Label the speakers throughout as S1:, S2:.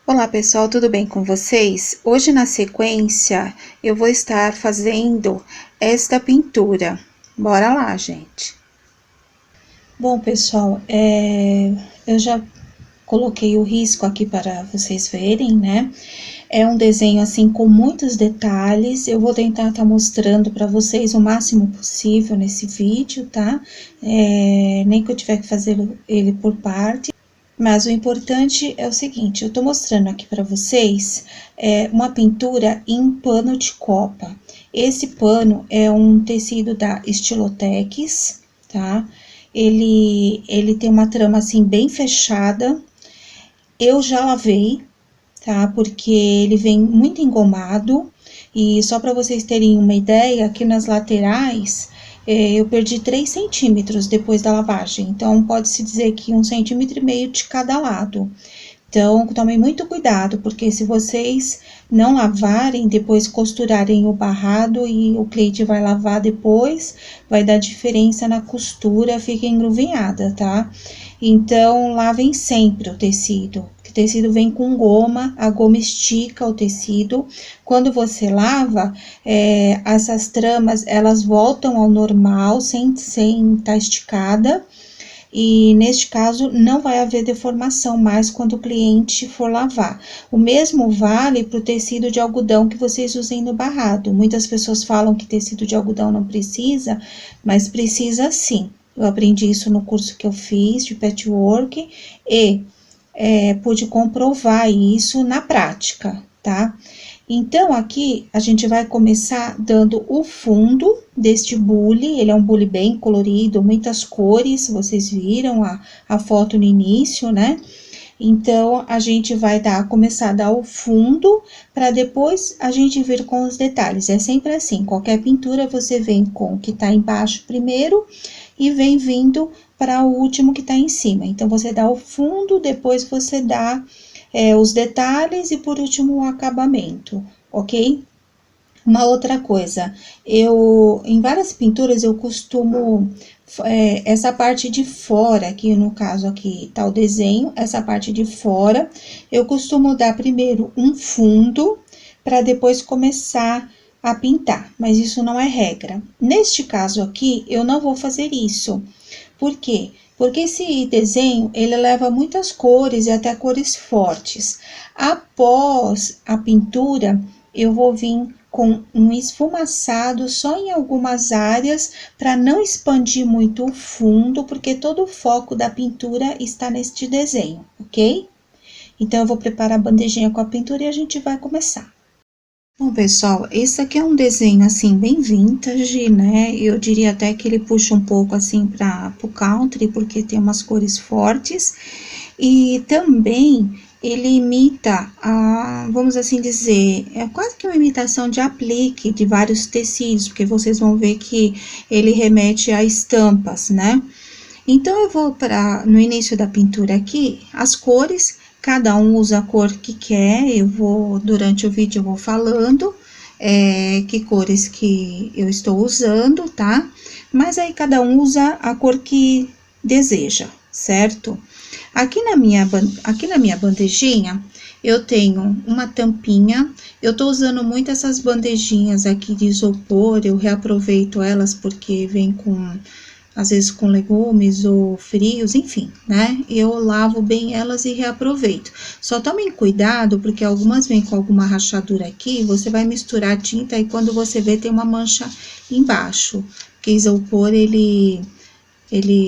S1: Olá pessoal, tudo bem com vocês? Hoje na sequência eu vou estar fazendo esta pintura. Bora lá, gente! Bom pessoal, eu já coloquei o risco aqui para vocês verem, né? É um desenho assim com muitos detalhes. Eu vou tentar estar mostrando para vocês o máximo possível nesse vídeo, tá? Nem que eu tiver que fazer ele por parte. Mas o importante é o seguinte, eu tô mostrando aqui para vocês uma pintura em pano de copa. Esse pano é um tecido da Estilotex, tá? Ele tem uma trama assim bem fechada. Eu já lavei, tá? Porque ele vem muito engomado. E só para vocês terem uma ideia, aqui nas laterais eu perdi 3 centímetros depois da lavagem. Então, pode-se dizer que 1,5 centímetros de cada lado. Então, tomem muito cuidado, porque se vocês não lavarem, depois costurarem o barrado e o cliente vai lavar depois, vai dar diferença na costura, fica engruvinhada, tá? Então, lavem sempre o tecido. O tecido vem com goma, a goma estica o tecido. Quando você lava, essas tramas, elas voltam ao normal, sem estar esticada. E neste caso não vai haver deformação mais quando o cliente for lavar. O mesmo vale para o tecido de algodão que vocês usem no barrado. Muitas pessoas falam que tecido de algodão não precisa, mas precisa sim. Eu aprendi isso no curso que eu fiz de patchwork e pude comprovar isso na prática, tá? Então, aqui, a gente vai começar dando o fundo deste bule. Ele é um bule bem colorido, muitas cores, vocês viram a foto no início, né? Então, a gente vai começar a dar o fundo, para depois a gente vir com os detalhes. É sempre assim, qualquer pintura você vem com o que tá embaixo primeiro, e vem vindo para o último que tá em cima. Então, você dá o fundo, depois você dá os detalhes e por último o acabamento, ok? Uma outra coisa, em várias pinturas eu costumo, essa parte de fora, aqui no caso aqui tá o desenho, essa parte de fora, eu costumo dar primeiro um fundo, para depois começar a pintar, mas isso não é regra. Neste caso aqui, eu não vou fazer isso. Por quê? Porque esse desenho, ele leva muitas cores e até cores fortes. Após a pintura, eu vou vir com um esfumaçado só em algumas áreas, para não expandir muito o fundo, porque todo o foco da pintura está neste desenho, ok? Então, eu vou preparar a bandejinha com a pintura e a gente vai começar. Bom, pessoal, esse aqui é um desenho, assim, bem vintage, né? Eu diria até que ele puxa um pouco, assim, para o country, porque tem umas cores fortes. E também ele imita, vamos assim dizer, é quase que uma imitação de aplique de vários tecidos, porque vocês vão ver que ele remete a estampas, né? Então, eu vou no início da pintura aqui, as cores. Cada um usa a cor que quer, durante o vídeo eu vou falando que cores que eu estou usando, tá? Mas aí cada um usa a cor que deseja, certo? Aqui na minha bandejinha, eu tenho uma tampinha. Eu tô usando muito essas bandejinhas aqui de isopor, eu reaproveito elas porque vem às vezes com legumes ou frios, enfim, né? Eu lavo bem elas e reaproveito. Só tomem cuidado, porque algumas vêm com alguma rachadura aqui, você vai misturar a tinta e quando você vê tem uma mancha embaixo. Porque isopor, ele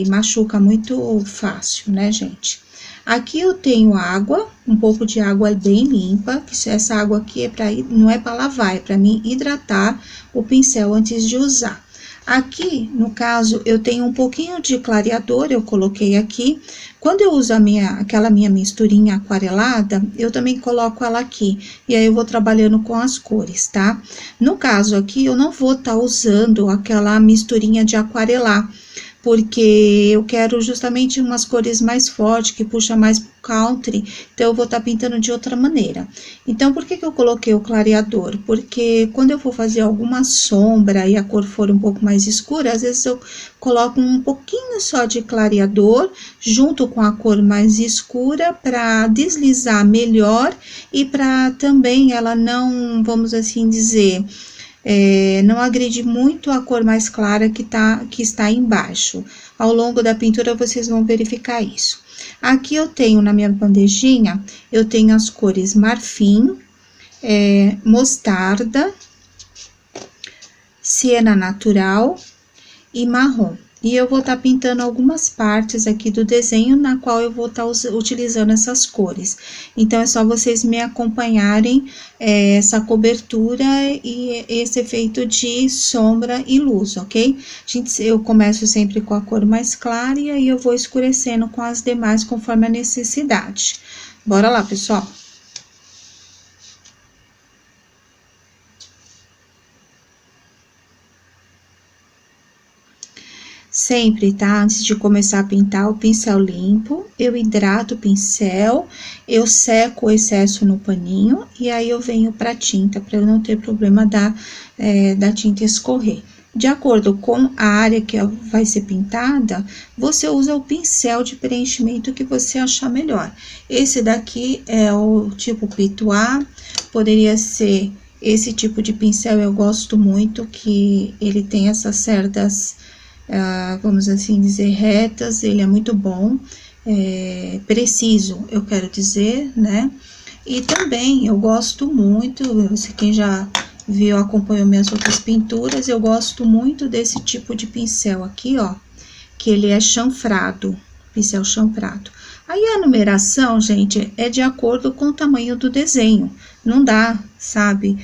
S1: machuca muito fácil, né, gente? Aqui eu tenho água, um pouco de água bem limpa, que essa água aqui não é para lavar, é para mim hidratar o pincel antes de usar. Aqui, no caso, eu tenho um pouquinho de clareador, eu coloquei aqui. Quando eu uso aquela minha misturinha aquarelada, eu também coloco ela aqui. E aí, eu vou trabalhando com as cores, tá? No caso aqui, eu não vou estar usando aquela misturinha de aquarelar, porque eu quero justamente umas cores mais fortes, que puxa mais pro country, então eu vou estar pintando de outra maneira. Então, por que eu coloquei o clareador? Porque quando eu for fazer alguma sombra e a cor for um pouco mais escura, às vezes eu coloco um pouquinho só de clareador junto com a cor mais escura para deslizar melhor e para também ela não, vamos assim dizer, não agride muito a cor mais clara que está embaixo. Ao longo da pintura vocês vão verificar isso. Aqui eu tenho na minha bandejinha, eu tenho as cores marfim, mostarda, siena natural e marrom. E eu vou estar pintando algumas partes aqui do desenho na qual eu vou estar utilizando essas cores. Então, é só vocês me acompanharem essa cobertura e esse efeito de sombra e luz, ok? Eu começo sempre com a cor mais clara e aí eu vou escurecendo com as demais conforme a necessidade. Bora lá, pessoal! Sempre, tá? Antes de começar a pintar, o pincel limpo, eu hidrato o pincel, eu seco o excesso no paninho e aí eu venho pra tinta, para eu não ter problema da tinta escorrer. De acordo com a área que vai ser pintada, você usa o pincel de preenchimento que você achar melhor. Esse daqui é o tipo Pitois, poderia ser esse tipo de pincel, eu gosto muito, que ele tem essas cerdas... vamos assim dizer, retas, ele é muito bom, preciso, eu quero dizer, né? E também eu gosto muito, quem já viu, acompanhou minhas outras pinturas, eu gosto muito desse tipo de pincel aqui, ó, que ele é chanfrado, pincel chanfrado. Aí a numeração, gente, é de acordo com o tamanho do desenho. Não dá, sabe?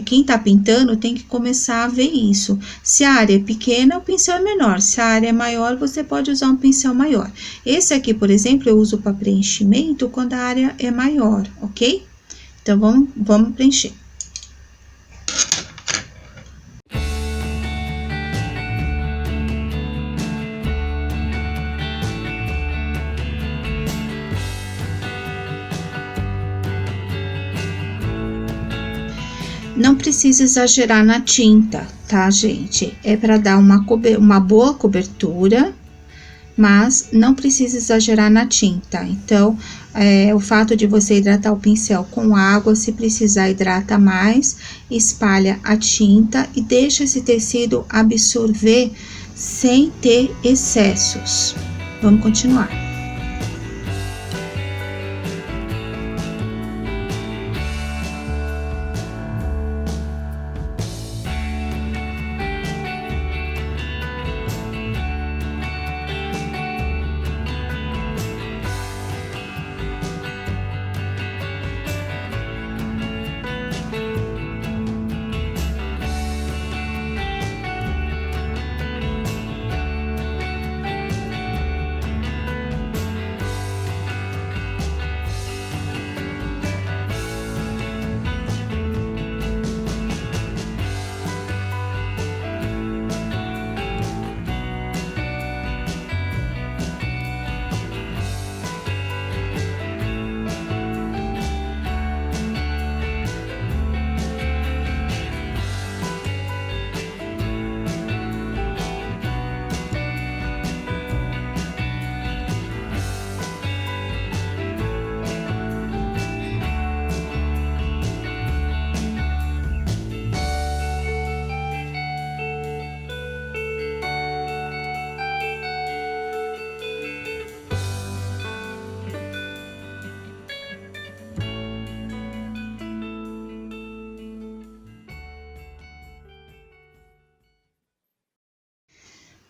S1: Quem tá pintando tem que começar a ver isso. Se a área é pequena, o pincel é menor. Se a área é maior, você pode usar um pincel maior. Esse aqui, por exemplo, eu uso para preenchimento quando a área é maior, ok? Então, vamos preencher. Não precisa exagerar na tinta, tá, gente? É para dar uma boa cobertura, mas não precisa exagerar na tinta. Então, o fato de você hidratar o pincel com água, se precisar, hidrata mais, espalha a tinta e deixa esse tecido absorver sem ter excessos. Vamos continuar.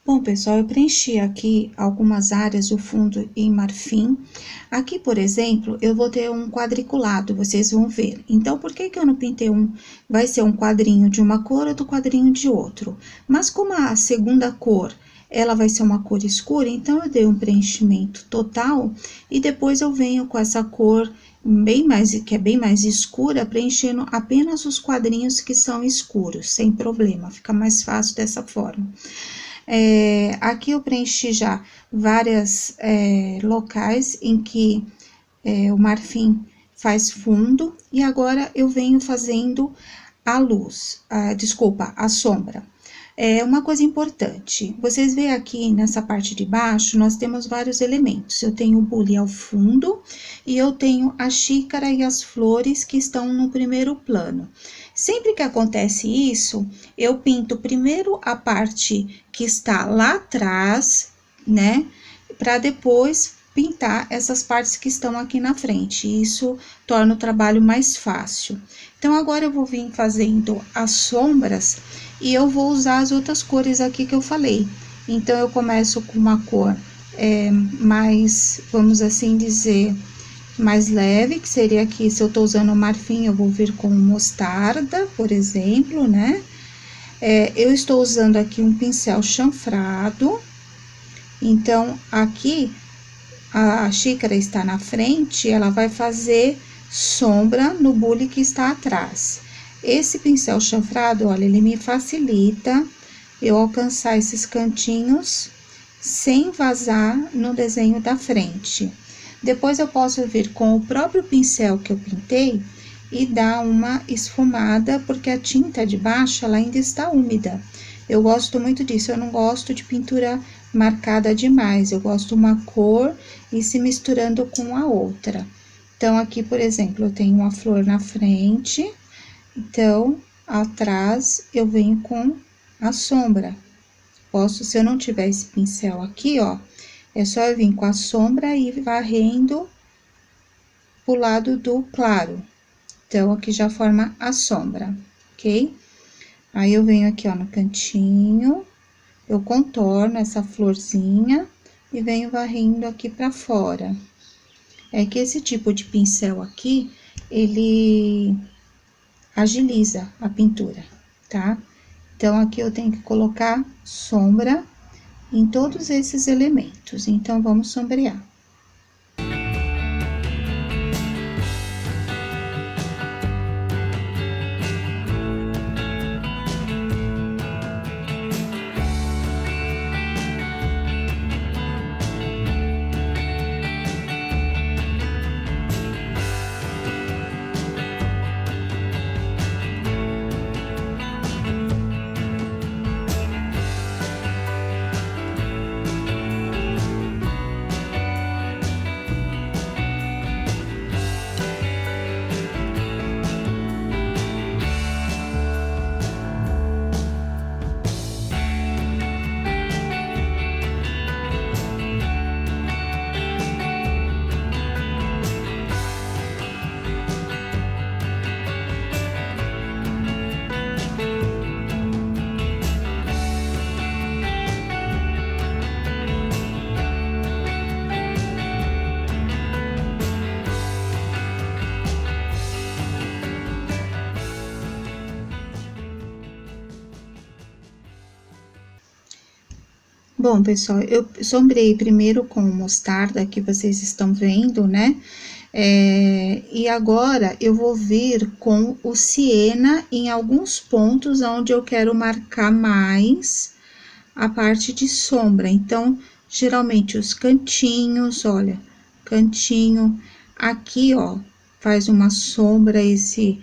S1: Bom, pessoal, eu preenchi aqui algumas áreas do fundo em marfim. Aqui, por exemplo, eu vou ter um quadriculado, vocês vão ver. Então, por que eu não pintei vai ser um quadrinho de uma cor, outro quadrinho de outro? Mas como a segunda cor, ela vai ser uma cor escura, então eu dei um preenchimento total e depois eu venho com essa cor que é bem mais escura, preenchendo apenas os quadrinhos que são escuros, sem problema, fica mais fácil dessa forma. Aqui eu preenchi já vários locais em que o marfim faz fundo, e agora eu venho fazendo a luz, desculpa, a sombra. Uma coisa importante, vocês veem aqui nessa parte de baixo, nós temos vários elementos. Eu tenho o bule ao fundo e eu tenho a xícara e as flores que estão no primeiro plano. Sempre que acontece isso, eu pinto primeiro a parte que está lá atrás, né? Para depois pintar essas partes que estão aqui na frente. Isso torna o trabalho mais fácil. Então, agora eu vou vir fazendo as sombras e eu vou usar as outras cores aqui que eu falei. Então, eu começo com uma cor mais, vamos assim dizer, mais leve, que seria aqui, se eu tô usando marfim, eu vou vir com mostarda, por exemplo, né? Eu estou usando aqui um pincel chanfrado. Então, aqui, a xícara está na frente, ela vai fazer sombra no bule que está atrás. Esse pincel chanfrado, olha, ele me facilita eu alcançar esses cantinhos sem vazar no desenho da frente. Depois, eu posso vir com o próprio pincel que eu pintei e dar uma esfumada, porque a tinta de baixo, ela ainda está úmida. Eu gosto muito disso, eu não gosto de pintura marcada demais, eu gosto uma cor e se misturando com a outra. Então, aqui, por exemplo, eu tenho uma flor na frente, então, atrás, eu venho com a sombra. Se eu não tiver esse pincel aqui, ó, é só eu vir com a sombra e varrendo pro lado do claro. Então, aqui já forma a sombra, ok? Aí, eu venho aqui, ó, no cantinho, eu contorno essa florzinha e venho varrendo aqui pra fora. É que esse tipo de pincel aqui, ele agiliza a pintura, tá? Então, aqui eu tenho que colocar sombra em todos esses elementos. Então, vamos sombrear. Bom, pessoal, eu sombreei primeiro com mostarda, que vocês estão vendo, né? E agora, eu vou vir com o siena em alguns pontos onde eu quero marcar mais a parte de sombra. Então, geralmente, os cantinhos, olha, cantinho, aqui, ó, faz uma sombra, esse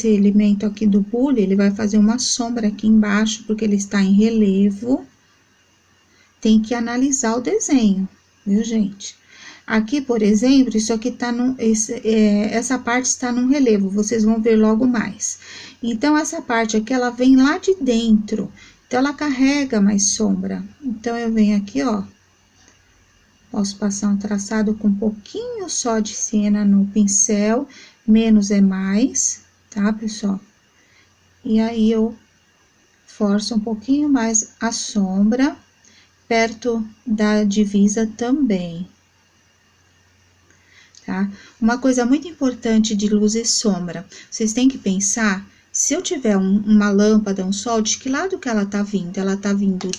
S1: elemento aqui do bule, ele vai fazer uma sombra aqui embaixo, porque ele está em relevo. Tem que analisar o desenho, viu, gente? Aqui, por exemplo, isso aqui tá essa parte está num relevo, vocês vão ver logo mais. Então, essa parte aqui, ela vem lá de dentro, então, ela carrega mais sombra. Então, eu venho aqui, ó, posso passar um traçado com um pouquinho só de siena no pincel, menos é mais, tá, pessoal? E aí, eu forço um pouquinho mais a sombra, perto da divisa também, tá? Uma coisa muito importante de luz e sombra, vocês têm que pensar, se eu tiver uma lâmpada, um sol, de que lado que ela tá vindo? Ela tá vindo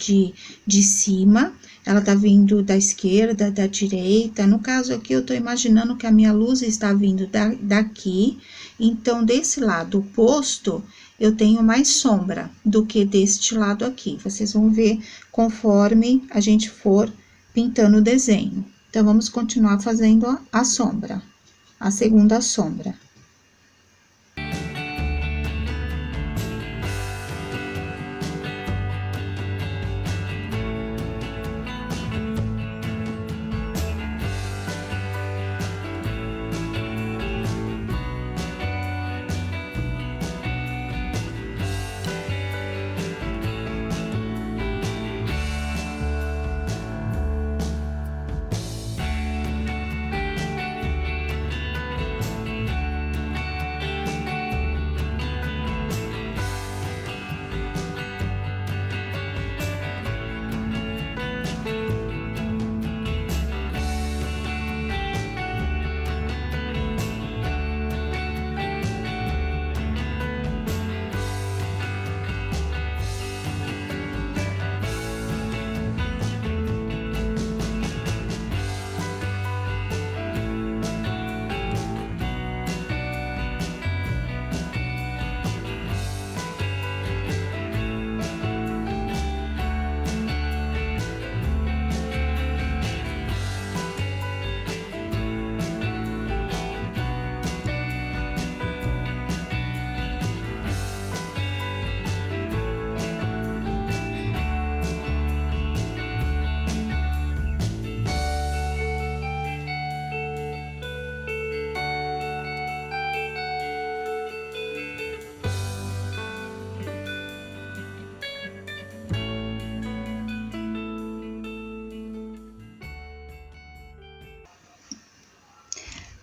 S1: de cima, ela tá vindo da esquerda, da direita, no caso aqui eu tô imaginando que a minha luz está vindo daqui, então, desse lado oposto, eu tenho mais sombra do que deste lado aqui. Vocês vão ver conforme a gente for pintando o desenho, Então, vamos continuar fazendo a sombra, a segunda sombra.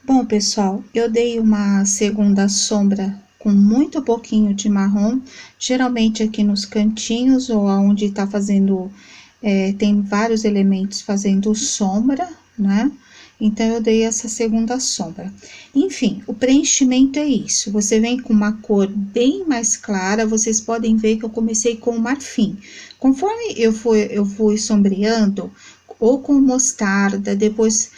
S1: Bom, pessoal, eu dei uma segunda sombra com muito pouquinho de marrom, geralmente aqui nos cantinhos ou aonde tá fazendo, tem vários elementos fazendo sombra, né? Então, eu dei essa segunda sombra. Enfim, o preenchimento é isso. Você vem com uma cor bem mais clara, vocês podem ver que eu comecei com o marfim. Conforme eu fui sombreando, ou com mostarda, depois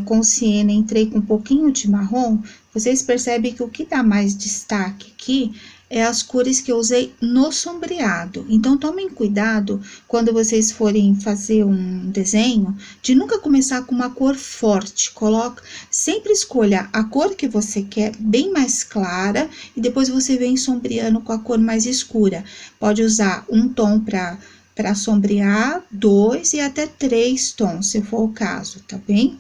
S1: com siena, entrei com um pouquinho de marrom, vocês percebem que o que dá mais destaque aqui é as cores que eu usei no sombreado. Então, tomem cuidado quando vocês forem fazer um desenho, de nunca começar com uma cor forte. Sempre escolha a cor que você quer, bem mais clara, e depois você vem sombreando com a cor mais escura. Pode usar um tom para sombrear, 2 e até 3 tons, se for o caso, tá bem?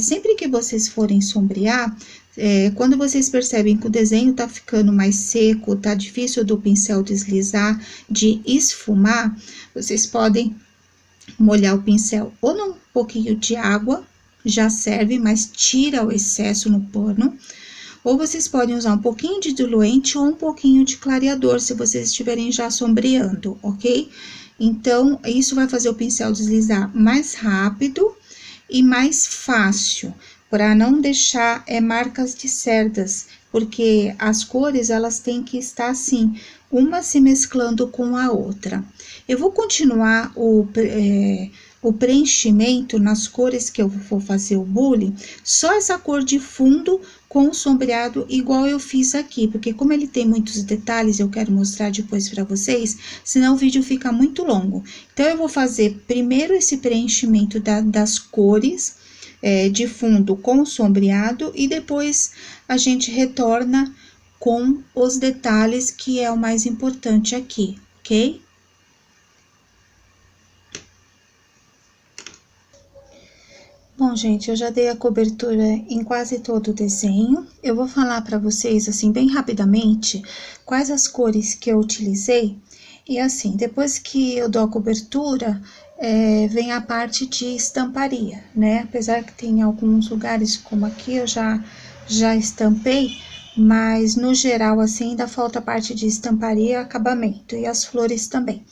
S1: Sempre que vocês forem sombrear, quando vocês percebem que o desenho tá ficando mais seco, tá difícil do pincel deslizar, de esfumar, vocês podem molhar o pincel ou num pouquinho de água, já serve, mas tira o excesso no pano. Ou vocês podem usar um pouquinho de diluente ou um pouquinho de clareador, se vocês estiverem já sombreando, ok? Então, isso vai fazer o pincel deslizar mais rápido e mais fácil, para não deixar marcas de cerdas, porque as cores, elas têm que estar assim, uma se mesclando com a outra. Eu vou continuar o preenchimento nas cores que eu vou fazer o bule, só essa cor de fundo com o sombreado igual eu fiz aqui, porque como ele tem muitos detalhes, eu quero mostrar depois para vocês, senão o vídeo fica muito longo. Então, eu vou fazer primeiro esse preenchimento das cores de fundo com o sombreado e depois a gente retorna com os detalhes, que é o mais importante aqui, ok? Bom, gente, eu já dei a cobertura em quase todo o desenho. Eu vou falar para vocês, assim, bem rapidamente, quais as cores que eu utilizei. E assim, depois que eu dou a cobertura, vem a parte de estamparia, né? Apesar que tem alguns lugares, como aqui, eu já estampei, mas no geral, assim, ainda falta a parte de estamparia e acabamento, e as flores também.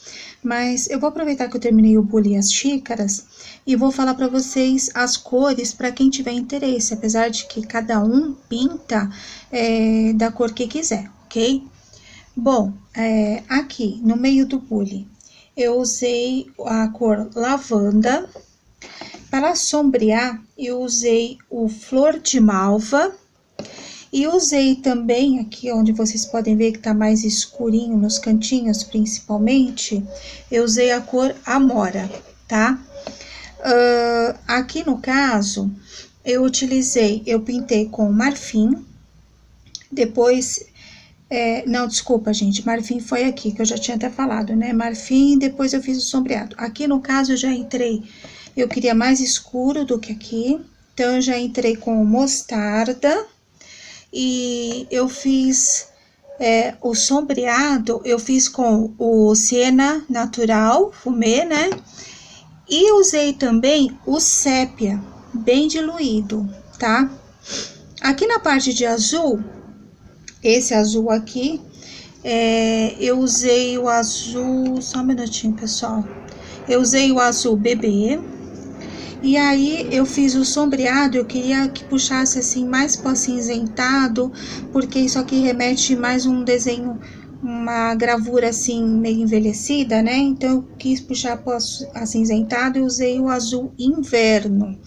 S1: Mas eu vou aproveitar que eu terminei o bule e as xícaras, e vou falar para vocês as cores para quem tiver interesse, apesar de que cada um pinta da cor que quiser, ok? Bom, aqui no meio do bule, eu usei a cor lavanda. Para sombrear, eu usei o flor de malva. E usei também, aqui onde vocês podem ver que tá mais escurinho, nos cantinhos principalmente, eu usei a cor amora, tá? Aqui no caso, eu pintei com marfim, depois, não, desculpa, gente, marfim foi aqui, que eu já tinha até falado, né, marfim, depois eu fiz o sombreado. Aqui no caso, eu já entrei, eu queria mais escuro do que aqui, então eu já entrei com mostarda, e eu fiz o sombreado, eu fiz com o siena natural, fumê, né, e usei também o sépia, bem diluído, tá? Aqui na parte de azul, esse azul aqui, eu usei o azul, só um minutinho, pessoal. Eu usei o azul bebê, e aí eu fiz o sombreado, eu queria que puxasse assim mais pro acinzentado, porque isso aqui remete mais um desenho, uma gravura assim meio envelhecida, né? Então eu quis puxar pro acinzentado e usei o azul inverno.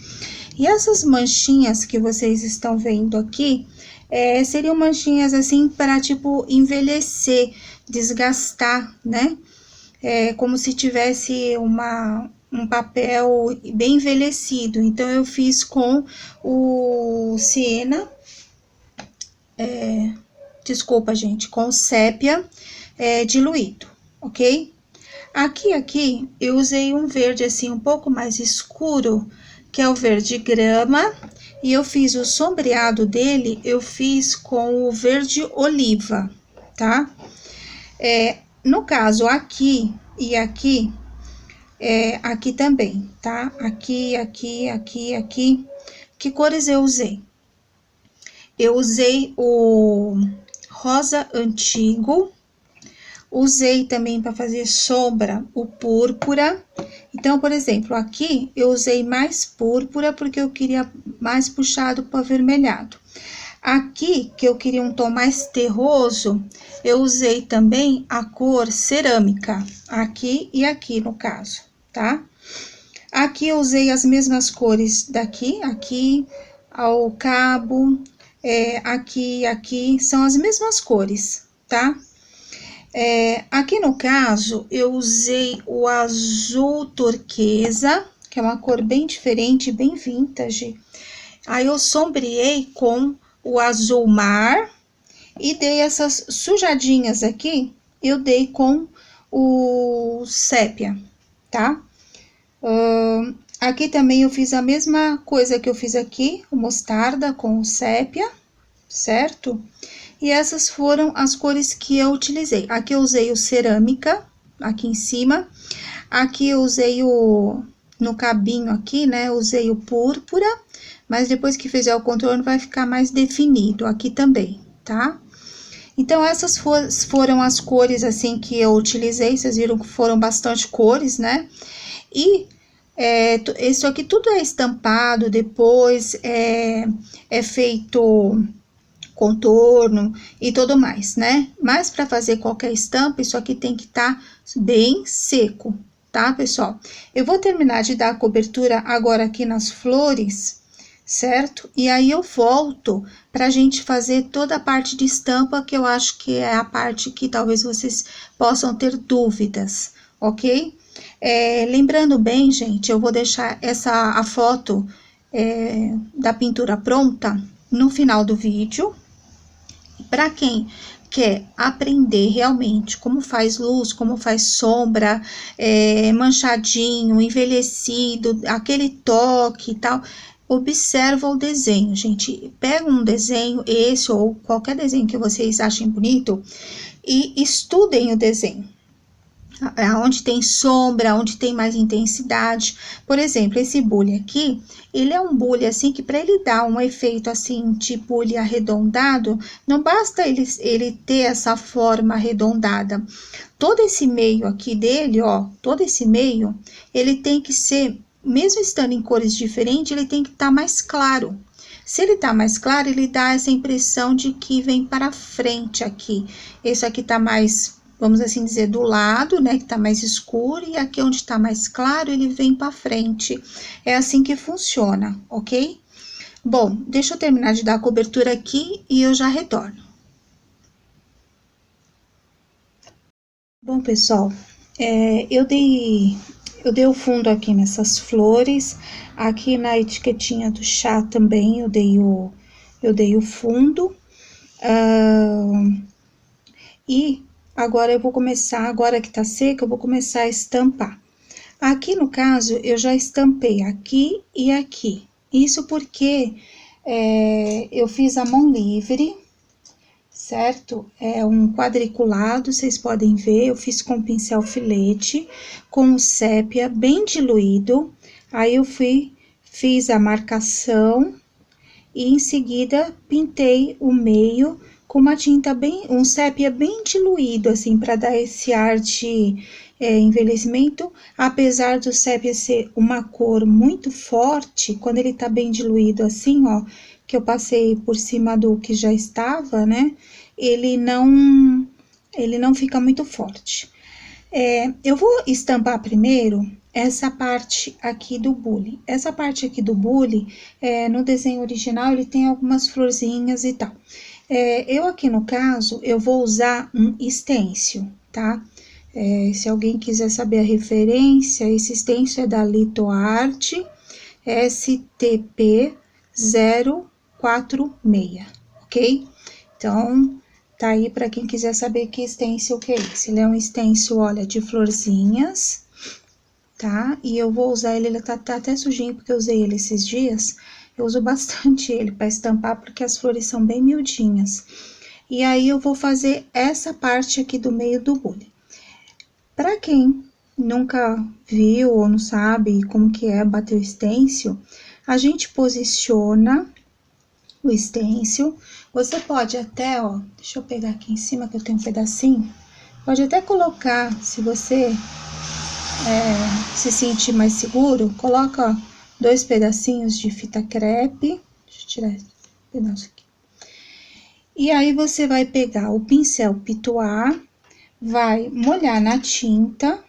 S1: E essas manchinhas que vocês estão vendo aqui, seriam manchinhas assim para tipo envelhecer, desgastar, né? Como se tivesse um papel bem envelhecido. Então eu fiz com o siena, desculpa, gente, com sépia diluído, ok? Aqui eu usei um verde assim um pouco mais escuro, que é o verde grama, e eu fiz o sombreado dele, eu fiz com o verde oliva, tá? No caso, aqui e aqui, aqui também, tá? Aqui. Que cores eu usei? Eu usei o rosa antigo, usei também para fazer sombra o púrpura. Então, por exemplo, aqui eu usei mais púrpura porque eu queria mais puxado para avermelhado. Aqui, que eu queria um tom mais terroso, eu usei também a cor cerâmica, aqui e aqui no caso, tá? Aqui eu usei as mesmas cores daqui, aqui ao cabo, aqui, são as mesmas cores, tá? Aqui no caso, eu usei o azul turquesa, que é uma cor bem diferente, bem vintage. Aí eu sombreei com o azul mar e dei essas sujadinhas aqui, eu dei com o sépia, tá? Aqui também eu fiz a mesma coisa que eu fiz aqui, o mostarda com o sépia, certo? E essas foram as cores que eu utilizei. Aqui eu usei o cerâmica, aqui em cima. Aqui eu usei no cabinho aqui, né, usei o púrpura, mas depois que fizer o contorno vai ficar mais definido aqui também, tá? Então, essas foram as cores, assim, que eu utilizei, vocês viram que foram bastante cores, né? E isso aqui tudo é estampado, depois é feito contorno e tudo mais, né? Mas para fazer qualquer estampa, isso aqui tem que estar bem seco, tá, pessoal? Eu vou terminar de dar a cobertura agora aqui nas flores, certo? E aí eu volto pra gente fazer toda a parte de estampa, que eu acho que é a parte que talvez vocês possam ter dúvidas, ok? Lembrando bem, gente, eu vou deixar a foto da pintura pronta no final do vídeo. Para quem quer aprender realmente como faz luz, como faz sombra, manchadinho, envelhecido, aquele toque e tal, observa o desenho, gente. Pega um desenho, esse ou qualquer desenho que vocês achem bonito, e estudem o desenho. Onde tem sombra, onde tem mais intensidade. Por exemplo, esse bule aqui, ele é um bule assim que para ele dar um efeito assim de bule arredondado, não basta ele ter essa forma arredondada. Todo esse meio aqui dele, ó, todo esse meio, ele tem que ser, mesmo estando em cores diferentes, ele tem que estar mais claro. Se ele tá mais claro, ele dá essa impressão de que vem para frente aqui. Esse aqui tá mais, vamos assim dizer, do lado, né, que tá mais escuro, e aqui onde tá mais claro, ele vem para frente. É assim que funciona, ok? Bom, deixa eu terminar de dar a cobertura aqui e eu já retorno. Bom, pessoal, Eu dei o fundo aqui nessas flores, aqui na etiquetinha do chá também eu dei o fundo. E agora eu vou começar, agora que tá seca, eu vou começar a estampar. Aqui no caso, eu já estampei aqui e aqui. Isso porque eu fiz a mão livre, certo? É um quadriculado, vocês podem ver, eu fiz com pincel filete, com o sépia bem diluído. Aí eu fiz a marcação e em seguida pintei o meio com uma tinta um sépia bem diluído, assim, para dar esse ar de envelhecimento. Apesar do sépia ser uma cor muito forte, quando ele tá bem diluído assim, ó, que eu passei por cima do que já estava, né, ele não fica muito forte. Eu vou estampar primeiro essa parte aqui do bule. Essa parte aqui do bule, no desenho original, ele tem algumas florzinhas e tal. Eu aqui, no caso, eu vou usar um stencil, tá? Se alguém quiser saber a referência, esse stencil é da Litoart STP 046, ok? Então, tá aí para quem quiser saber que stencil que é esse. Ele é um stencil, olha, de florzinhas, tá? E eu vou usar ele tá até sujinho, porque eu usei ele esses dias. Eu uso bastante ele para estampar, porque as flores são bem miudinhas. E aí, eu vou fazer essa parte aqui do meio do bule. Para quem nunca viu ou não sabe como que é bater o stencil, a gente posiciona o stencil. Você pode até, ó, deixa eu pegar aqui em cima que eu tenho um pedacinho. Pode até colocar, se você se sentir mais seguro, coloca, ó, 2 pedacinhos de fita crepe. Deixa eu tirar esse pedaço aqui. E aí, você vai pegar o pincel pituar, vai molhar na tinta.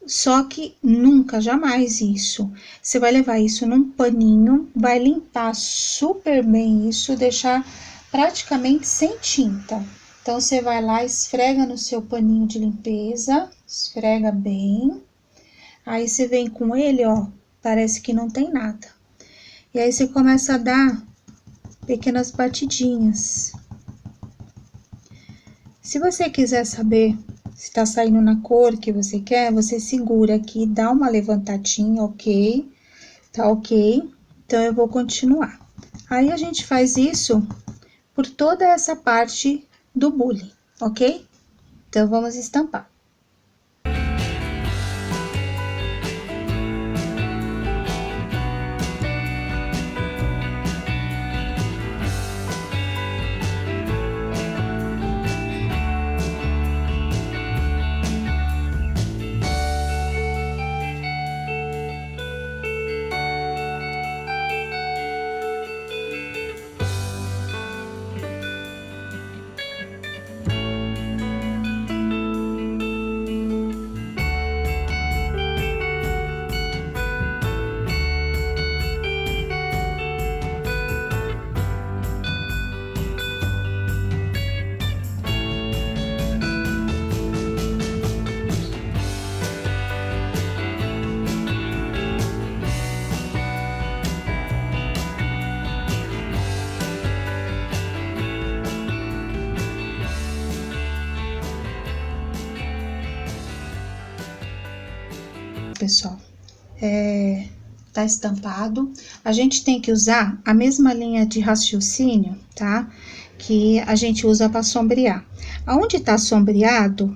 S1: Só que nunca, jamais isso. Você vai levar isso num paninho, vai limpar super bem isso, deixar praticamente sem tinta. Então, você vai lá, esfrega no seu paninho de limpeza, esfrega bem. Aí, você vem com ele, ó, parece que não tem nada. E aí, você começa a dar pequenas batidinhas. Se você quiser saber se tá saindo na cor que você quer, você segura aqui, dá uma levantadinha, ok? Tá ok? Então, eu vou continuar. Aí, a gente faz isso por toda essa parte do bule, ok? Então, vamos estampar. Pessoal, tá estampado. A gente tem que usar a mesma linha de raciocínio, tá? Que a gente usa para sombrear. Aonde tá sombreado,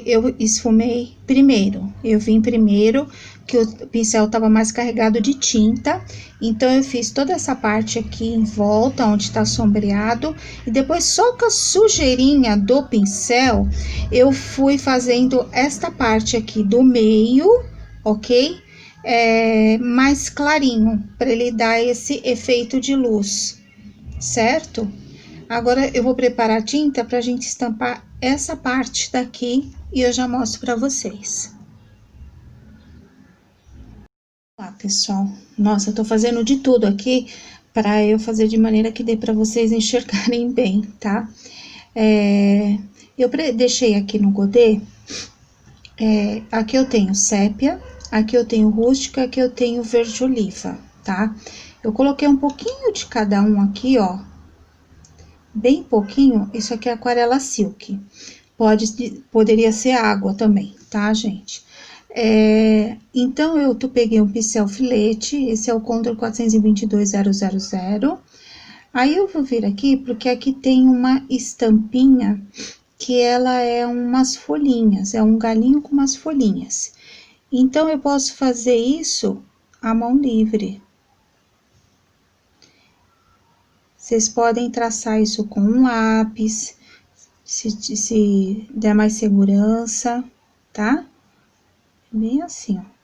S1: eu esfumei primeiro. Eu vim primeiro, que o pincel tava mais carregado de tinta. Então, eu fiz toda essa parte aqui em volta, onde tá sombreado. E depois, só com a sujeirinha do pincel, eu fui fazendo esta parte aqui do meio, ok? Mais clarinho, para ele dar esse efeito de luz, certo? Agora, eu vou preparar a tinta pra gente estampar essa parte daqui e eu já mostro pra vocês. Olá, pessoal. Nossa, eu tô fazendo de tudo aqui pra eu fazer de maneira que dê pra vocês enxergarem bem, tá? Eu deixei aqui no godê, aqui eu tenho sépia, aqui eu tenho rústica, aqui eu tenho verde oliva, tá? Eu coloquei um pouquinho de cada um aqui, ó, bem pouquinho. Isso aqui é aquarela silk, poderia ser água também, tá, gente? Então, eu peguei um pincel filete, esse é o Condor 422000. Aí, eu vou vir aqui, porque aqui tem uma estampinha, que ela é umas folhinhas, é um galinho com umas folhinhas. Então, eu posso fazer isso à mão livre. Vocês podem traçar isso com um lápis, se der mais segurança, tá? Bem assim, ó.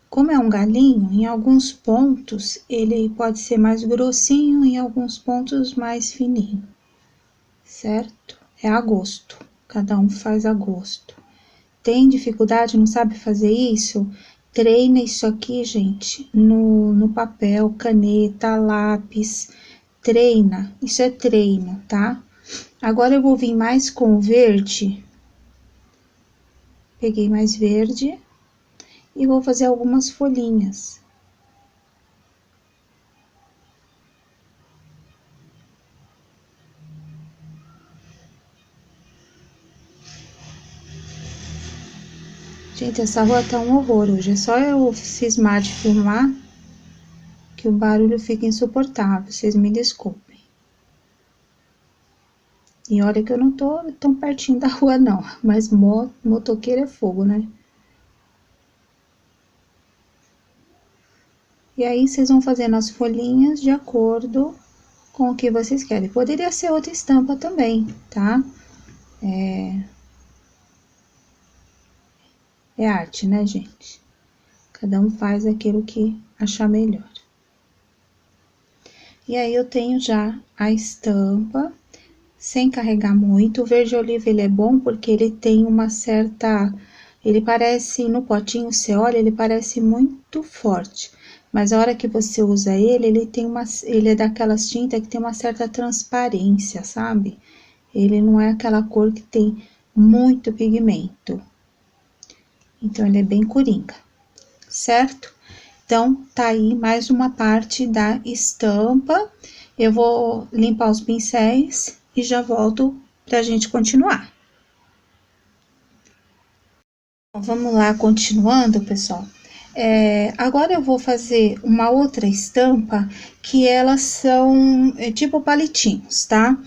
S1: Como é um galinho, em alguns pontos ele pode ser mais grossinho, em alguns pontos mais fininho, certo? É a gosto, cada um faz a gosto. Tem dificuldade, não sabe fazer isso? Treina isso aqui, gente, no papel, caneta, lápis, treina, isso é treino, tá? Agora eu vou vir mais com o verde, peguei mais verde e vou fazer algumas folhinhas. Gente, essa rua tá um horror hoje, é só eu cismar de filmar que o barulho fica insuportável, vocês me desculpem. E olha que eu não tô tão pertinho da rua não, mas motoqueiro é fogo, né? E aí, vocês vão fazendo as folhinhas de acordo com o que vocês querem. Poderia ser outra estampa também, tá? É arte, né, gente? Cada um faz aquilo que achar melhor. E aí, eu tenho já a estampa, sem carregar muito. O verde oliva, ele é bom porque ele tem uma certa... Ele parece, no potinho, você olha, ele parece muito forte. Mas a hora que você usa ele, ele é daquelas tintas que tem uma certa transparência, sabe? Ele não é aquela cor que tem muito pigmento. Então, ele é bem coringa, certo? Então, tá aí mais uma parte da estampa. Eu vou limpar os pincéis e já volto pra gente continuar. Vamos lá, continuando, pessoal. Agora eu vou fazer uma outra estampa que elas são tipo palitinhos, tá?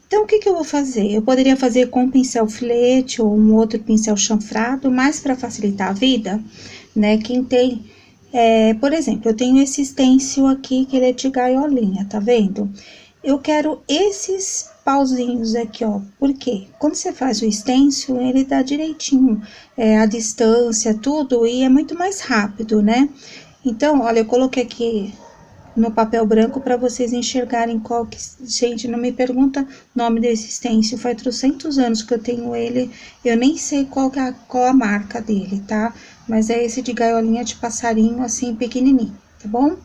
S1: Então, o que eu vou fazer? Eu poderia fazer com um pincel filete ou um outro pincel chanfrado, mas para facilitar a vida, né? Quem tem, por exemplo, eu tenho esse stencil aqui que ele é de gaiolinha, tá vendo? Eu quero esses pauzinhos aqui, ó, porque quando você faz o stencil, ele dá direitinho a distância, tudo, e é muito mais rápido, né? Então, olha, eu coloquei aqui no papel branco para vocês enxergarem qual que... Gente, não me pergunta o nome desse stencil, faz 300 anos que eu tenho ele, eu nem sei qual a marca dele, tá? Mas é esse de gaiolinha de passarinho, assim, pequenininho, tá bom?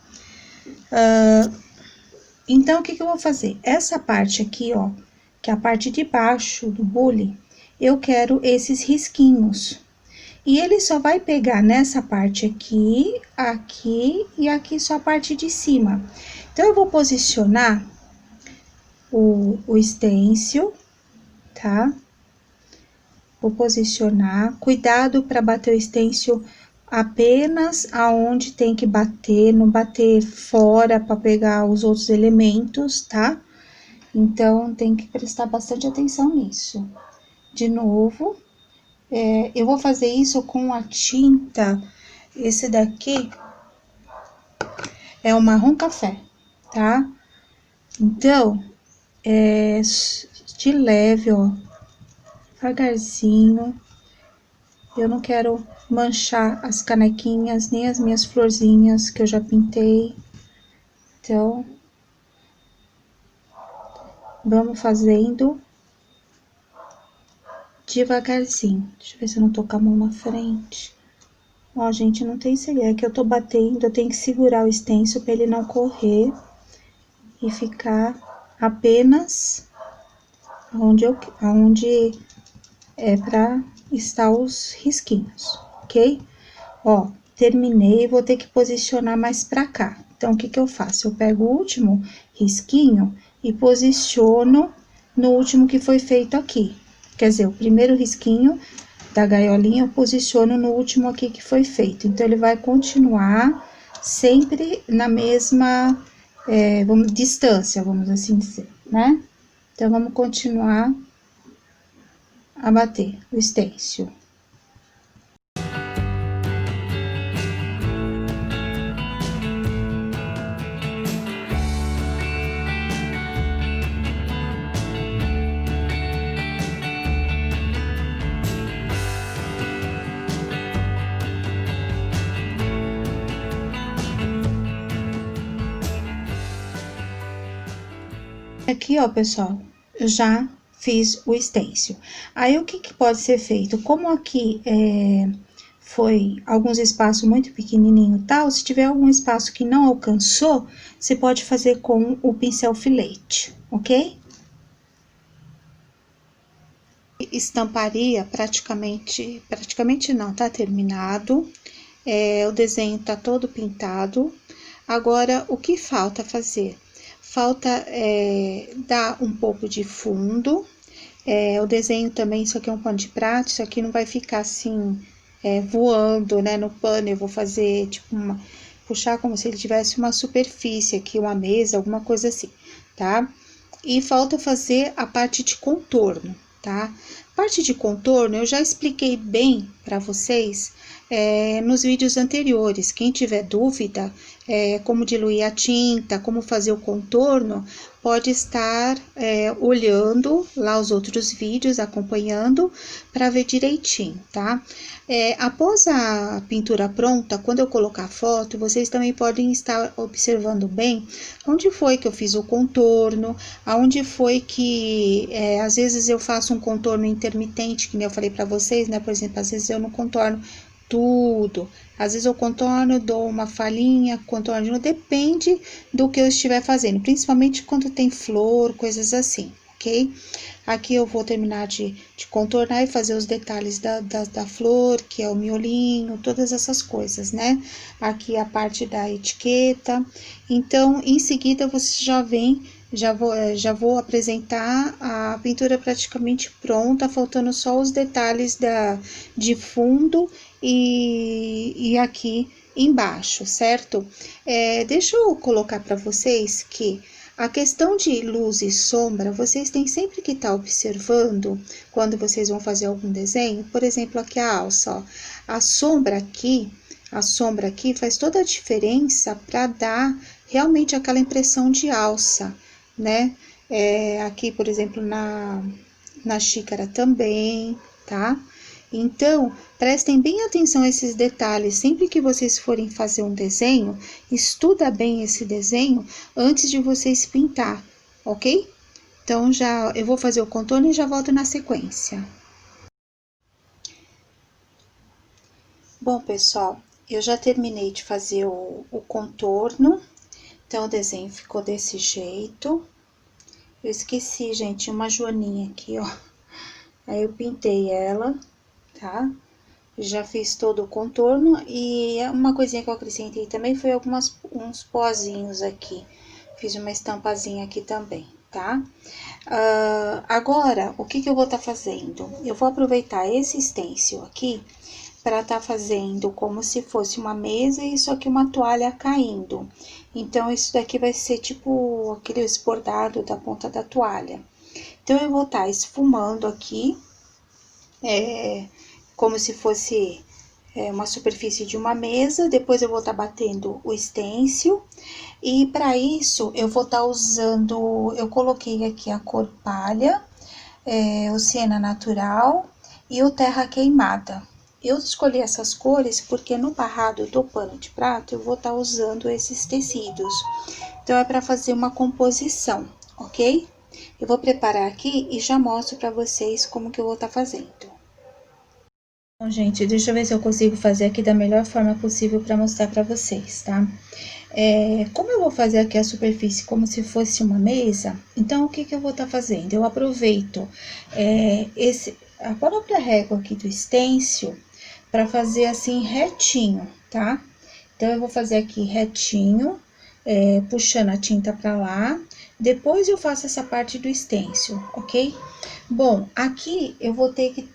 S1: Então, o que eu vou fazer? Essa parte aqui, ó, que é a parte de baixo do bule, eu quero esses risquinhos. E ele só vai pegar nessa parte aqui, aqui e aqui só a parte de cima. Então, eu vou posicionar o stencil, tá? Vou posicionar, cuidado para bater o stencil apenas aonde tem que bater, não bater fora para pegar os outros elementos, tá? Então, tem que prestar bastante atenção nisso. De novo, eu vou fazer isso com a tinta, esse daqui é o marrom café, tá? Então, de leve, ó, devagarzinho. Eu não quero manchar as canequinhas, nem as minhas florzinhas que eu já pintei. Então, vamos fazendo devagarzinho. Deixa eu ver se eu não tô com a mão na frente. Ó, gente, não tem segredo, é que eu tô batendo, eu tenho que segurar o stencil pra ele não correr e ficar apenas onde é pra estar os risquinhos, ok? Ó, terminei, vou ter que posicionar mais pra cá. Então, o que que eu faço? Eu pego o último risquinho e posiciono no último que foi feito aqui. Quer dizer, o primeiro risquinho da gaiolinha eu posiciono no último aqui que foi feito. Então, ele vai continuar sempre na mesma, distância, vamos assim dizer, né? Então, vamos continuar a bater o stencil. Aqui, ó, pessoal, eu já fiz o stencil. Aí, o que que pode ser feito? Como aqui foi alguns espaços muito pequenininho e tal, se tiver algum espaço que não alcançou, você pode fazer com o pincel filete, ok? Estamparia praticamente não, tá terminado. O desenho tá todo pintado. Agora, o que falta fazer? Falta dar um pouco de fundo. O desenho também, isso aqui é um pano de prato, isso aqui não vai ficar assim, voando, né, no pano. Eu vou fazer, tipo, puxar como se ele tivesse uma superfície aqui, uma mesa, alguma coisa assim, tá? E falta fazer a parte de contorno, tá? Parte de contorno eu já expliquei bem para vocês nos vídeos anteriores. Quem tiver dúvida, como diluir a tinta, como fazer o contorno, pode estar olhando lá os outros vídeos, acompanhando, para ver direitinho, tá? Após a pintura pronta, quando eu colocar a foto, vocês também podem estar observando bem onde foi que eu fiz o contorno, aonde foi que, às vezes eu faço um contorno intermitente, que nem eu falei para vocês, né? Por exemplo, às vezes eu não contorno tudo, às vezes eu contorno, dou uma falhinha, contorno de novo, depende do que eu estiver fazendo, principalmente quando tem flor, coisas assim, ok? Aqui eu vou terminar de contornar e fazer os detalhes da flor, que é o miolinho, todas essas coisas, né? Aqui a parte da etiqueta. Então, em seguida, você já vem, já vou apresentar a pintura praticamente pronta, faltando só os detalhes de fundo e aqui embaixo, certo? Deixa eu colocar para vocês que a questão de luz e sombra, vocês têm sempre que estar observando quando vocês vão fazer algum desenho. Por exemplo, aqui a alça, ó. A sombra aqui faz toda a diferença para dar realmente aquela impressão de alça, né? Aqui, por exemplo, na xícara também, tá? Então, prestem bem atenção a esses detalhes. Sempre que vocês forem fazer um desenho, estuda bem esse desenho antes de vocês pintar, ok? Então, eu vou fazer o contorno e já volto na sequência. Bom, pessoal, eu já terminei de fazer o contorno. Então, o desenho ficou desse jeito. Eu esqueci, gente, uma joaninha aqui, ó. Aí, eu pintei ela, tá? Já fiz todo o contorno e uma coisinha que eu acrescentei também foi uns pozinhos aqui. Fiz uma estampazinha aqui também, tá? Agora, o que que eu vou estar fazendo? Eu vou aproveitar esse stencil aqui para estar fazendo como se fosse uma mesa e isso aqui uma toalha caindo. Então, isso daqui vai ser tipo aquele bordado da ponta da toalha. Então, eu vou estar esfumando aqui, como se fosse uma superfície de uma mesa, depois eu vou estar batendo o stencil, e para isso eu vou estar usando, eu coloquei aqui a cor palha, o siena natural e o terra queimada. Eu escolhi essas cores porque no barrado do pano de prato eu vou estar usando esses tecidos, então é para fazer uma composição, ok? Eu vou preparar aqui e já mostro para vocês como que eu vou estar fazendo. Bom, gente, deixa eu ver se eu consigo fazer aqui da melhor forma possível para mostrar para vocês, tá? Como eu vou fazer aqui a superfície como se fosse uma mesa, então o que que eu vou estar fazendo? Eu aproveito a própria régua aqui do stencil para fazer assim retinho, tá? Então, eu vou fazer aqui retinho, puxando a tinta para lá, depois eu faço essa parte do stencil, ok? Bom, aqui eu vou ter que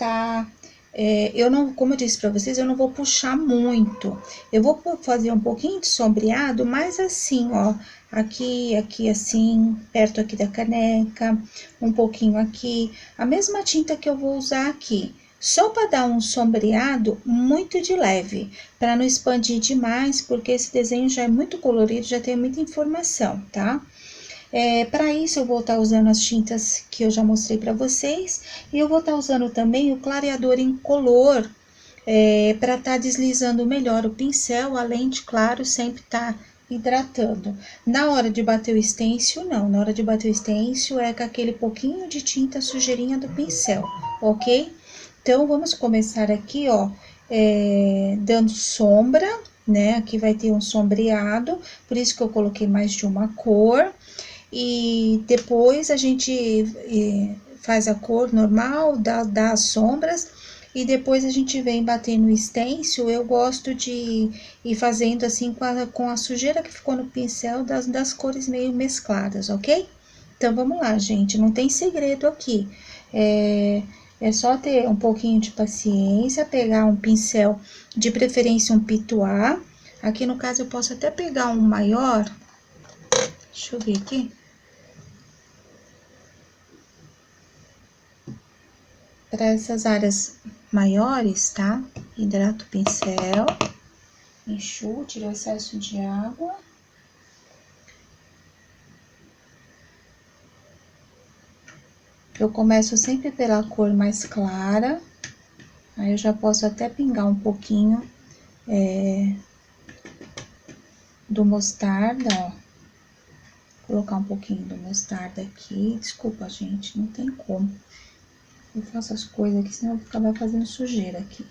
S1: eu não, como eu disse para vocês, eu não vou puxar muito. Eu vou fazer um pouquinho de sombreado, mas assim, ó, aqui assim, perto aqui da caneca, um pouquinho aqui, a mesma tinta que eu vou usar aqui. Só para dar um sombreado muito de leve, para não expandir demais, porque esse desenho já é muito colorido, já tem muita informação, tá? Para isso, eu vou estar usando as tintas que eu já mostrei para vocês, e eu vou estar usando também o clareador incolor, para estar deslizando melhor o pincel, além de, claro, sempre estar hidratando. Na hora de bater o stencil, não. Na hora de bater o stencil é com aquele pouquinho de tinta sujeirinha do pincel, ok? Então, vamos começar aqui, ó, dando sombra, né? Aqui vai ter um sombreado, por isso que eu coloquei mais de uma cor. E depois a gente faz a cor normal, dá as sombras, e depois a gente vem batendo o stencil. Eu gosto de ir fazendo assim com a sujeira que ficou no pincel, das cores meio mescladas, ok? Então, vamos lá, gente, não tem segredo aqui. É só ter um pouquinho de paciência, pegar um pincel, de preferência um pituá. Aqui no caso eu posso até pegar um maior, deixa eu ver aqui. Para essas áreas maiores, tá? Hidrato o pincel, enxugo, tiro o excesso de água. Eu começo sempre pela cor mais clara, aí eu já posso até pingar um pouquinho do mostarda, ó. Colocar um pouquinho do mostarda aqui. Desculpa, gente, não tem como. Eu faço as coisas aqui, senão eu vou acabar fazendo sujeira aqui.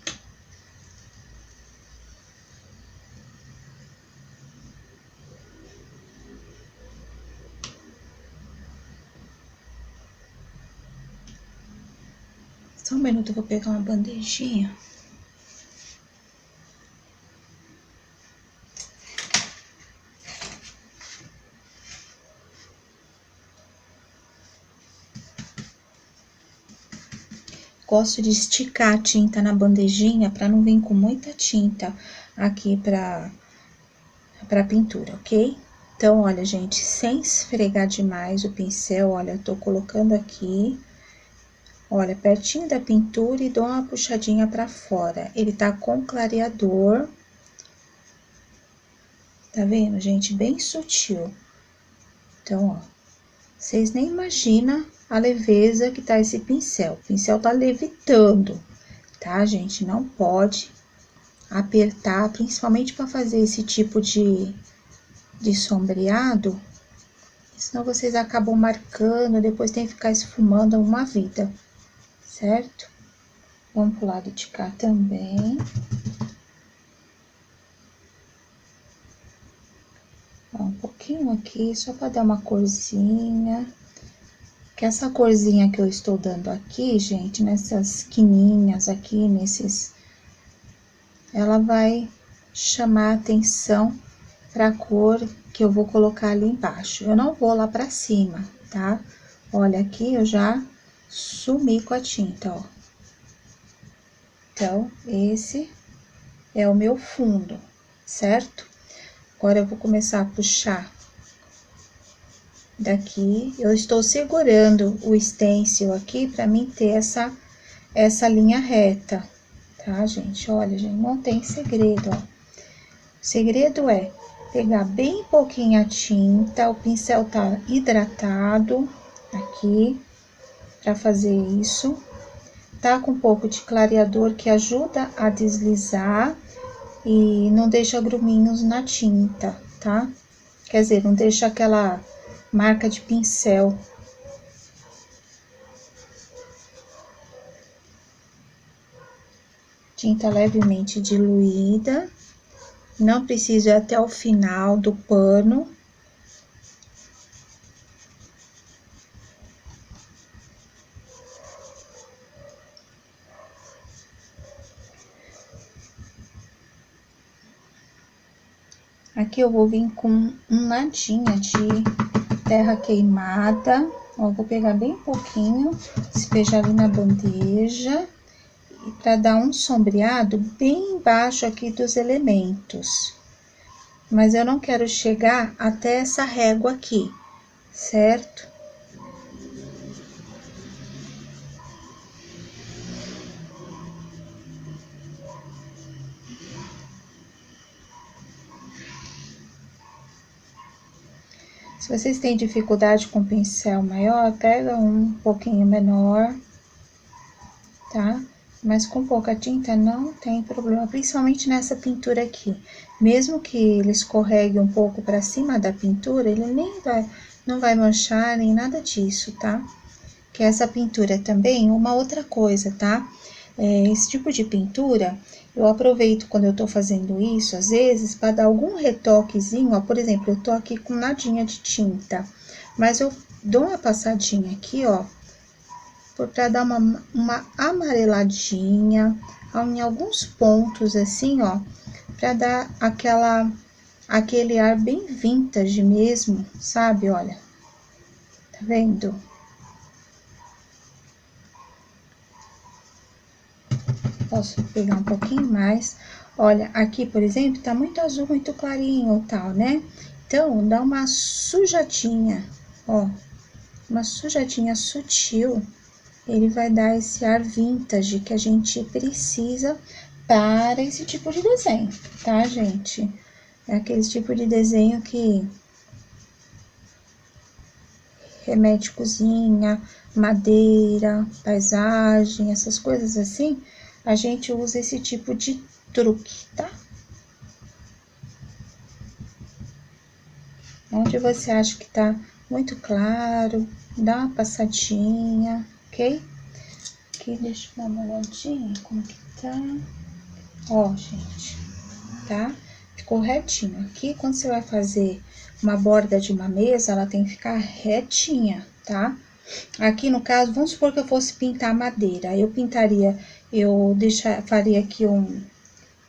S1: Só um minuto, eu vou pegar uma bandejinha. Gosto de esticar a tinta na bandejinha para não vir com muita tinta aqui para pintura, ok? Então, olha, gente, sem esfregar demais o pincel, olha, eu tô colocando aqui, olha, pertinho da pintura e dou uma puxadinha para fora. Ele tá com clareador, tá vendo, gente? Bem sutil. Então, ó, vocês nem imaginam a leveza que tá esse pincel. O pincel tá levitando, tá, gente? Não pode apertar, principalmente para fazer esse tipo de sombreado, senão vocês acabam marcando, depois tem que ficar esfumando uma vida, certo? Vamos pro lado de cá também. Ó, um pouquinho aqui, só para dar uma corzinha. Que essa corzinha que eu estou dando aqui, gente, nessas quininhas aqui, ela vai chamar a atenção para a cor que eu vou colocar ali embaixo. Eu não vou lá para cima, tá? Olha, aqui eu já sumi com a tinta, ó. Então, esse é o meu fundo, certo? Agora, eu vou começar a puxar daqui. Eu estou segurando o stencil aqui para mim ter essa linha reta, tá, gente? Olha, gente, não tem segredo, ó. O segredo é pegar bem pouquinha tinta, o pincel tá hidratado aqui para fazer isso. Tá com um pouco de clareador que ajuda a deslizar e não deixa gruminhos na tinta, tá? Quer dizer, não deixa aquela marca de pincel. tinta levemente diluída. Não preciso ir até o final do pano. Aqui eu vou vir com um nadinha de terra queimada. Ó, vou pegar bem pouquinho, despejar ali na bandeja. E para dar um sombreado bem embaixo aqui dos elementos. Mas eu não quero chegar até essa régua aqui, certo? Se vocês têm dificuldade com pincel maior, pega um pouquinho menor, tá? Mas com pouca tinta não tem problema, principalmente nessa pintura aqui. Mesmo que ele escorregue um pouco para cima da pintura, ele não vai manchar nem nada disso, tá? Que essa pintura também, uma outra coisa, tá? Esse tipo de pintura, eu aproveito quando eu tô fazendo isso, às vezes, para dar algum retoquezinho, ó. Por exemplo, eu tô aqui com nadinha de tinta, mas eu dou uma passadinha aqui, ó, para dar uma amareladinha em alguns pontos, assim, ó, para dar aquele ar bem vintage mesmo, sabe? Olha, tá vendo? Posso pegar um pouquinho mais. Olha, aqui, por exemplo, tá muito azul, muito clarinho, tal, né? Então, dá uma sujadinha, ó, uma sujadinha sutil. Ele vai dar esse ar vintage que a gente precisa para esse tipo de desenho, tá, gente? É aquele tipo de desenho que remete cozinha, madeira, paisagem, essas coisas assim. A gente usa esse tipo de truque, tá? Onde você acha que tá muito claro, dá uma passadinha, ok? Aqui, deixa eu dar uma olhadinha como que tá. Ó, gente, tá? Ficou retinho. Aqui, quando você vai fazer uma borda de uma mesa, ela tem que ficar retinha, tá? Aqui, no caso, vamos supor que eu fosse pintar madeira. Eu pintaria, faria aqui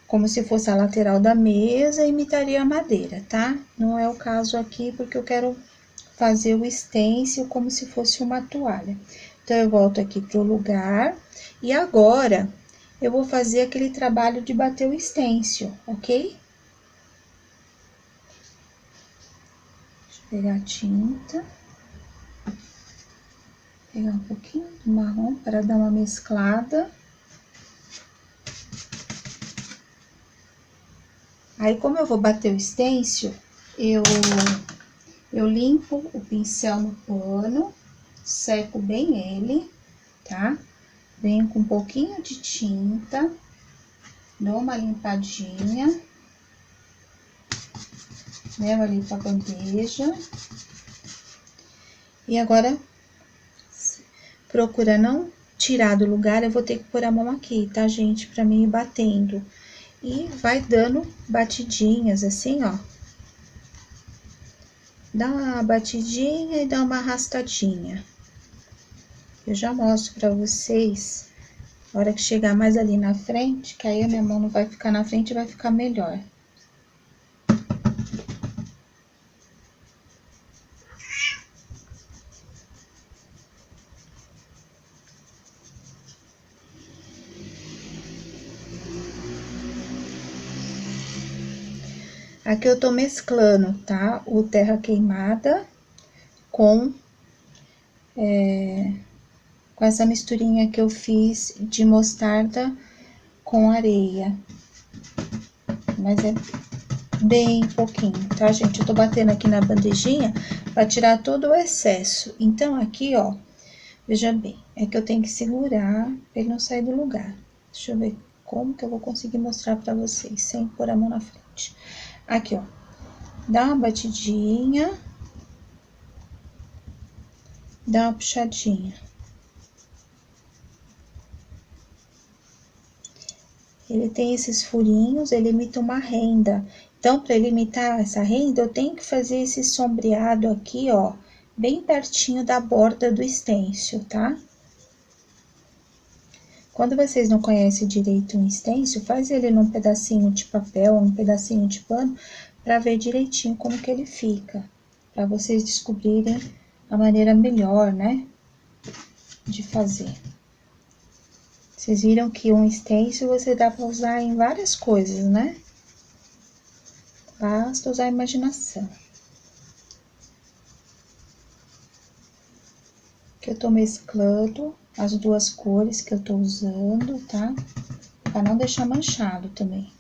S1: como se fosse a lateral da mesa, e imitaria a madeira, tá? Não é o caso aqui, porque eu quero fazer o stencil como se fosse uma toalha. Então, eu volto aqui pro lugar, e agora, eu vou fazer aquele trabalho de bater o stencil, ok? Deixa eu pegar a tinta. Pegar um pouquinho do marrom para dar uma mesclada. Aí, como eu vou bater o stencil, eu limpo o pincel no pano, seco bem ele, tá? Venho com um pouquinho de tinta, dou uma limpadinha, levo ali pra bandeja. E agora, procura não tirar do lugar, eu vou ter que pôr a mão aqui, tá, gente? Pra mim ir batendo. E vai dando batidinhas, assim, ó. Dá uma batidinha e dá uma arrastadinha. Eu já mostro pra vocês, na hora que chegar mais ali na frente, que aí a minha mão não vai ficar na frente, vai ficar melhor. Aqui eu tô mesclando, tá? O terra queimada com essa misturinha que eu fiz de mostarda com areia. Mas é bem pouquinho, tá, gente? Eu tô batendo aqui na bandejinha pra tirar todo o excesso. Então, aqui, ó, veja bem, é que eu tenho que segurar pra ele não sair do lugar. Deixa eu ver como que eu vou conseguir mostrar pra vocês, sem pôr a mão na frente. Aqui, ó, dá uma batidinha, dá uma puxadinha. ele tem esses furinhos, ele imita uma renda. Então, para ele imitar essa renda, eu tenho que fazer esse sombreado aqui, ó, bem pertinho da borda do stencil, tá? Quando vocês não conhecem direito um stencil, faz ele num pedacinho de papel, num pedacinho de pano, para ver direitinho como que ele fica, para vocês descobrirem a maneira melhor, né, de fazer. Vocês viram que um stencil você dá para usar em várias coisas, né? Basta usar a imaginação. Que eu tô mesclando as duas cores que eu tô usando, tá? Pra não deixar manchado também.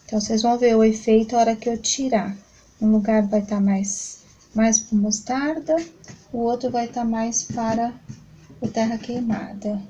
S1: Então, vocês vão ver o efeito a hora que eu tirar. Um lugar vai estar mais para mostarda, o outro vai estar mais para o terra queimada.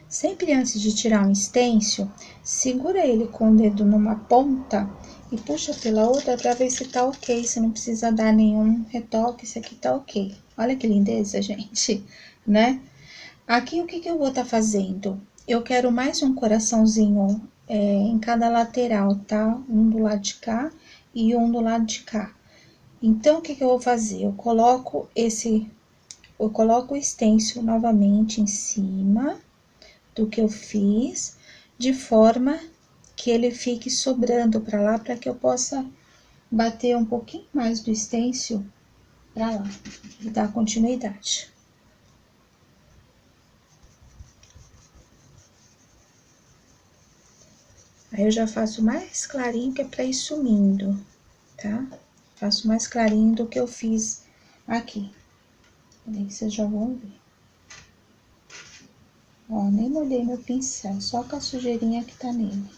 S1: Sempre antes de tirar um stencil, segura ele com o dedo numa ponta e puxa pela outra para ver se tá ok, se não precisa dar nenhum retoque, se aqui tá ok. Olha que lindeza, gente, né? Aqui, o que que eu vou estar fazendo? Eu quero mais um coraçãozinho em cada lateral, tá? Um do lado de cá e um do lado de cá. Então, o que que eu vou fazer? Eu coloco o stencil novamente em cima do que eu fiz, de forma que ele fique sobrando para lá, para que eu possa bater um pouquinho mais do stencil para lá e dar continuidade. Aí eu já faço mais clarinho, que é para ir sumindo, tá? Faço mais clarinho do que eu fiz aqui. Aí vocês já vão ver. Ó, nem molhei meu pincel, só com a sujeirinha que tá nele.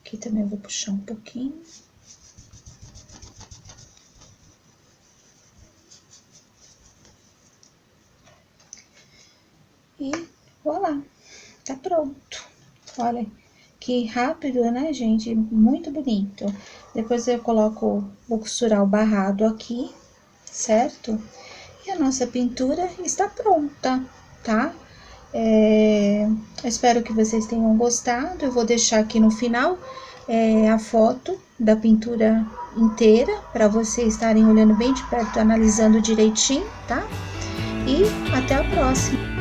S1: Aqui também eu vou puxar um pouquinho. E voilá, tá pronto. Olha que rápido, né, gente? Muito bonito. Depois eu vou costurar o barrado aqui, certo? E a nossa pintura está pronta, tá? Eu espero que vocês tenham gostado. Eu vou deixar aqui no final a foto da pintura inteira, para vocês estarem olhando bem de perto, analisando direitinho, tá? E até a próxima!